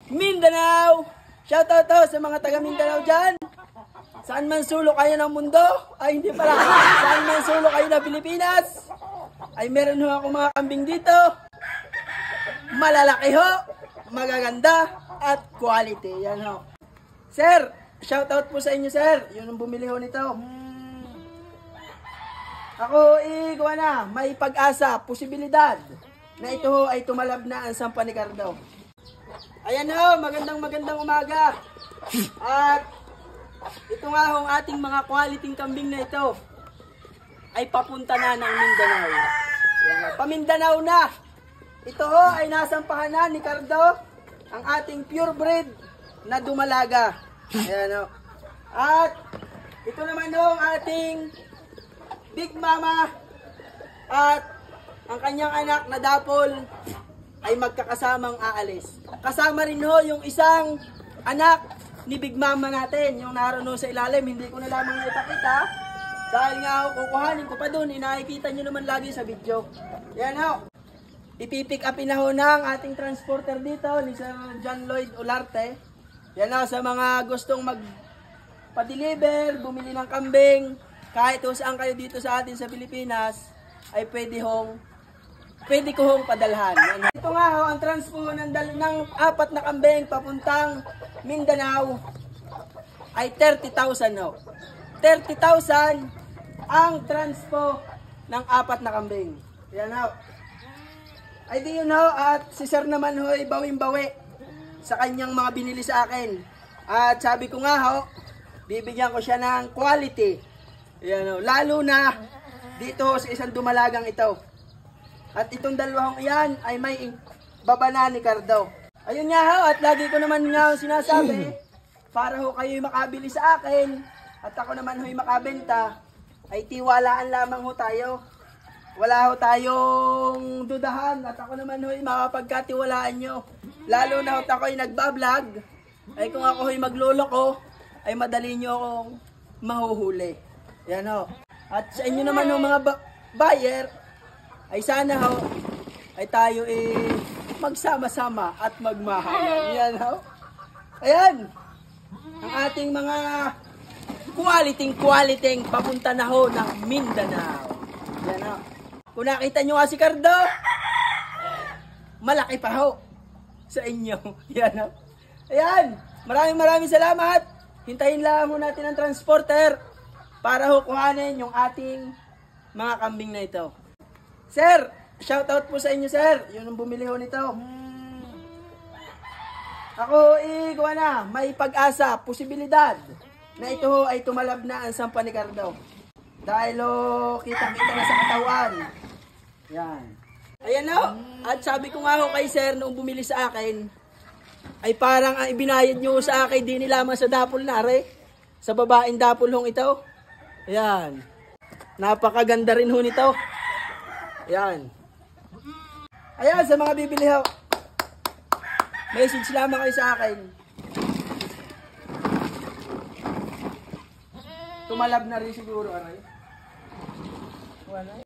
Mindanao! Shoutout to sa mga taga Mindanao dyan. Saan man sulok kayo ng mundo, ay hindi pala, saan man sulok kayo ng Pilipinas, ay meron ho ako mga kambing dito. Malalaki ho, magaganda, at quality. Yan ho. Sir, shoutout po sa inyo sir. Yun ang bumili ho nito. Ako, ikuha na, may pag-asa, posibilidad na ito ho ay tumalab na ang Sampa ni Cardo. Ayan ho, magandang umaga. At ito nga ho ang ating mga quality kambing na ito ay papunta na ng Mindanao. Ayan, pamindanao na. Ito ho ay nasampahan na ni Cardo ang ating purebred na dumalaga. Ayan ho. At ito naman ho ang ating Big Mama at ang kanyang anak na Dapol ay magkakasamang aalis. Kasama rin ho yung isang anak ni Big Mama natin, yung naroon sa ilalim. Hindi ko na lamang ipakita dahil nga kukuhanin ko pa doon. Inakikita nyo naman lagi sa video. Yan ho. Ipipick upin na ho ng ating transporter dito ni Sir John Lloyd Olarte. Yan ho, sa mga gustong magpa-deliver, bumili ng kambing, kahit saan kayo dito sa atin sa Pilipinas, ay pwede ko hong padalhan. Yan. Ito nga ho, ang transpo ng 4 na kambing papuntang Mindanao ay 30,000 ho. 30,000 ang transpo ng 4 na kambing. Yan ho. Ay di yun ho, at si sir naman ho ay bawing-bawi sa kanyang mga binili sa akin. At sabi ko nga ho, bibigyan ko siya ng quality. Yan ho. Lalo na dito sa isang dumalagang ito. At itong dalawang iyan ay may babana ni Cardo. Ayun nga ho, at lagi ko naman nga sinasabi, para ho kayo makabili sa akin, at ako naman ho'y makabenta, ay tiwalaan lamang ho tayo. Wala ho tayong dudahan, at ako naman ho'y makapagkatiwalaan nyo. Lalo na ho ako'y nagbablog, ay kung ako ho'y magluloko, ay madali nyo akong mahuhuli. Yan ho. At sa inyo naman ho mga buyer, ay sana ho, ay tayo magsama-sama at magmahalan. Yan ho. Ayan. Ang ating mga quality papunta na ho ng Mindanao. Yan ho. Kung nakita nyo nga si Cardo, malaki pa ho sa inyo. Yan ho. Ayan. Maraming salamat. Hintayin lang mo natin ang transporter para ho kuhanin yung ating mga kambing na ito. Sir, shoutout po sa inyo sir. Yun ang bumili ho nito. Ako, ikuha na, may pag-asa, posibilidad na ito ho ay tumalab na ang Sampa ni Cardo. Dahil ho, kita-kita na sa katawan. Yan. Ayan ho. At sabi ko nga ho kay sir noong bumili sa akin, ay parang ang ibinayad nyo sa akin, di nilaman sa Dapol na re. Sa babaeng Dapol hong ito. Ayan. Napakaganda rin ho nito. Ayan. Ayan, sa mga bibili ho. Message lamang kayo sa akin. Tumalab na rin siguro, aray. Wala.